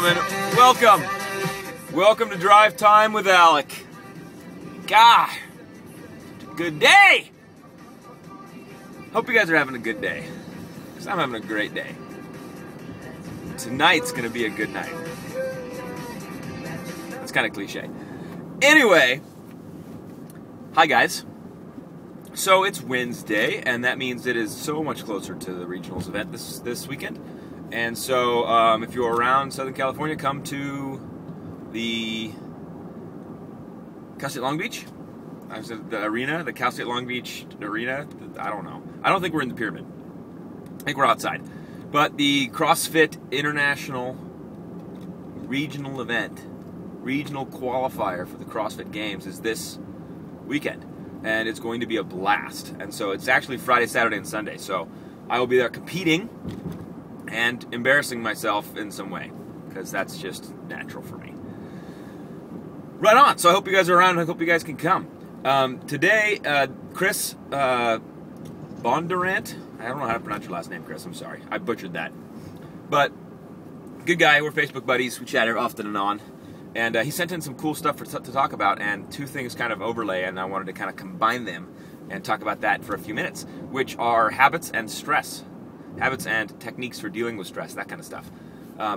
gentlemen, welcome to Drive Time with Alec. God, good day. Hope you guys are having a good day, because I'm having a great day. Tonight's gonna be a good night. It's kind of cliche. Anyway, hi guys. So it's Wednesday, and that means it is so much closer to the regionals event this weekend. And so, if you're around Southern California, come to the Cal State Long Beach. I said the arena, the Cal State Long Beach arena. I don't know. I don't think we're in the pyramid. I think we're outside. But the CrossFit International regional event, regional qualifier for the CrossFit Games is this weekend. And it's going to be a blast. And so it's actually Friday, Saturday, and Sunday. So I will be there competing and embarrassing myself in some way, because that's just natural for me. Right on. So I hope you guys are around, and I hope you guys can come. Today, Chris Bondurant, I don't know how to pronounce your last name, Chris, I'm sorry. I butchered that. But, good guy, we're Facebook buddies, we chat often and on. And he sent in some cool stuff to talk about, and two things kind of overlay, and I wanted to kind of combine them and talk about that for a few minutes, which are habits and stress. Habits and techniques for dealing with stress, that kind of stuff.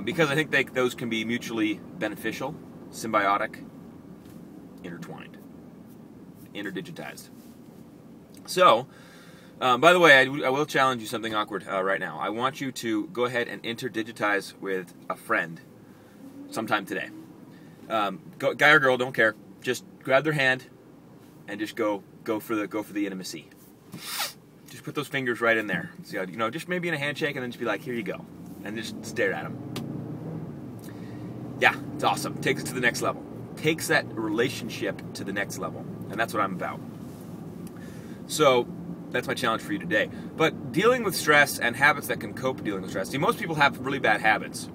Because I think those can be mutually beneficial, symbiotic, intertwined, interdigitized. So, by the way, I will challenge you something awkward right now. I want you to go ahead and interdigitize with a friend sometime today. Guy or girl, don't care. Just grab their hand and just go for the intimacy. Just put those fingers right in there. See how, just maybe in a handshake, and then just be like, here you go, and just stare at them. Yeah, it's awesome. Takes it to the next level. Takes that relationship to the next level, and that's what I'm about. So that's my challenge for you today. But dealing with stress and habits that can cope dealing with stress. See, most people have really bad habits.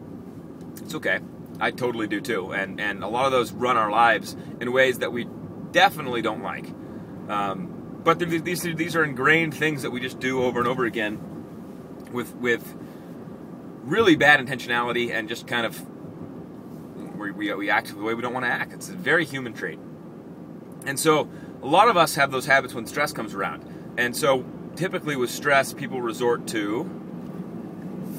It's okay. I totally do too, and a lot of those run our lives in ways that we definitely don't like. But these are ingrained things that we just do over and over again with really bad intentionality, and just kind of we act the way we don't want to act. It's a very human trait. And so a lot of us have those habits when stress comes around. And so typically with stress, people resort to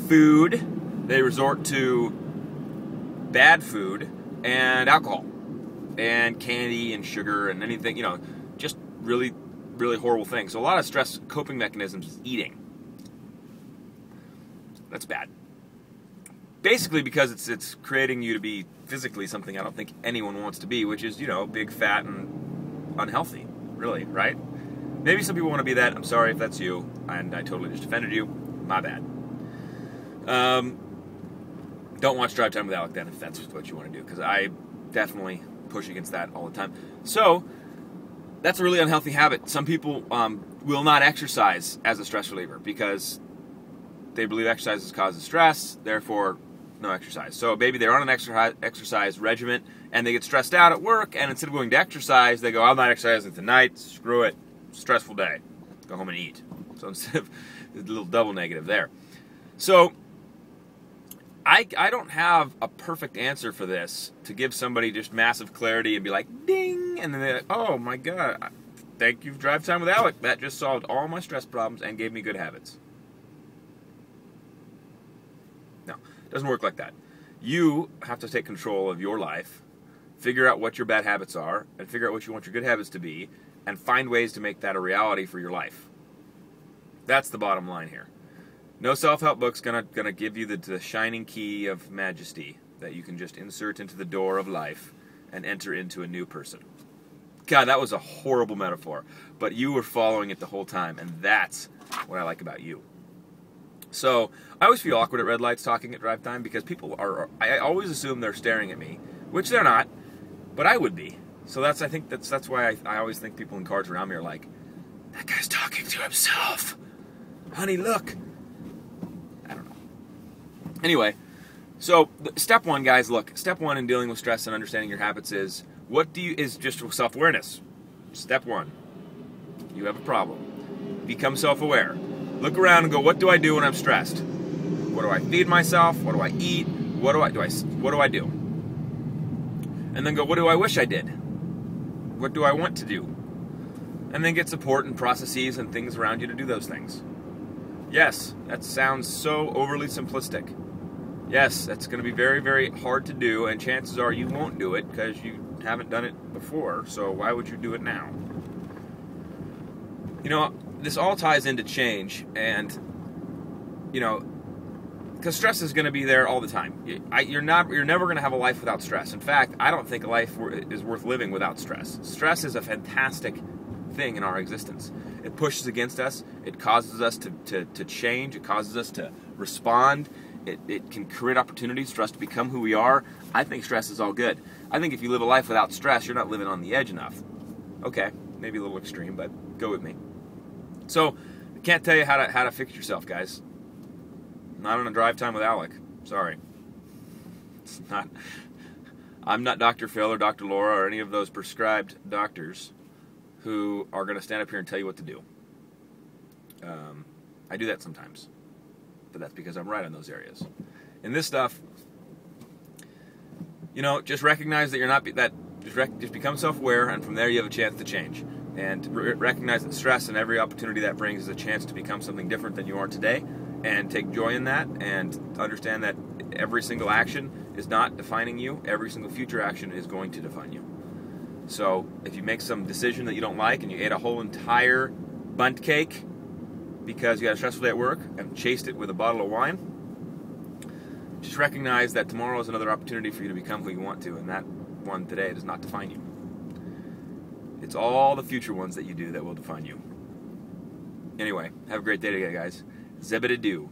food, they resort to bad food and alcohol and candy and sugar and anything, just really, really horrible things. So a lot of stress coping mechanisms is eating. That's bad. Basically because it's creating you to be physically something I don't think anyone wants to be, which is, big, fat, and unhealthy, really, right? Maybe some people want to be that. I'm sorry if that's you, and I totally just offended you. My bad. Don't watch Drive Time with Alec then, if that's what you want to do, because I definitely push against that all the time. So, that's a really unhealthy habit. Some people will not exercise as a stress reliever because they believe exercise causes stress, therefore no exercise. So maybe they're on an exercise regimen and they get stressed out at work, and instead of going to exercise, they go, I'm not exercising tonight, screw it, stressful day, go home and eat. So instead of a little double negative there. So I don't have a perfect answer for this to give somebody just massive clarity and be like, ding, and then they're like, oh my God, thank you for Drive Time with Alec. That just solved all my stress problems and gave me good habits. No, it doesn't work like that. You have to take control of your life, figure out what your bad habits are, and figure out what you want your good habits to be, and find ways to make that a reality for your life. That's the bottom line here. No self-help book's gonna give you the shining key of majesty that you can just insert into the door of life and enter into a new person. God, that was a horrible metaphor, but you were following it the whole time, and that's what I like about you. So I always feel awkward at red lights talking at drive time because people I always assume they're staring at me, which they're not, but I would be. So I think that's why I always think people in cars around me are like, that guy's talking to himself. Honey, look. I don't know. Anyway, so step one, guys, look. Step one in dealing with stress and understanding your habits is just self-awareness. Step one. You have a problem. Become self-aware. Look around and go, what do I do when I'm stressed? What do I feed myself? What do I eat? what do I do? And then go, what do I wish I did? What do I want to do? And then get support and processes and things around you to do those things. Yes, that sounds so overly simplistic. Yes, that's going to be very, very hard to do, and chances are you won't do it because you haven't done it before, so why would you do it now? You know, this all ties into change, and, you know, because stress is going to be there all the time. You're never going to have a life without stress. In fact, I don't think a life is worth living without stress. Stress is a fantastic thing in our existence. It pushes against us. It causes us to change. It causes us to respond. It can create opportunities for us to become who we are. I think stress is all good. I think if you live a life without stress, you're not living on the edge enough. Okay, maybe a little extreme, but go with me. So, I can't tell you how to fix yourself, guys. Not on a drive time with Alec. Sorry. It's not. I'm not Dr. Phil or Dr. Laura or any of those prescribed doctors who are going to stand up here and tell you what to do. I do that sometimes, but that's because I'm right on those areas. In this stuff, you know, just recognize that you're not that. Just become self-aware, and from there you have a chance to change. And recognize that stress and every opportunity that brings is a chance to become something different than you are today. And take joy in that, and understand that every single action is not defining you. Every single future action is going to define you. So if you make some decision that you don't like and you ate a whole entire bundt cake because you had a stressful day at work and chased it with a bottle of wine, just recognize that tomorrow is another opportunity for you to become who you want to, and that one today does not define you. It's all the future ones that you do that will define you. Anyway, have a great day today, guys. Zebedee-doo.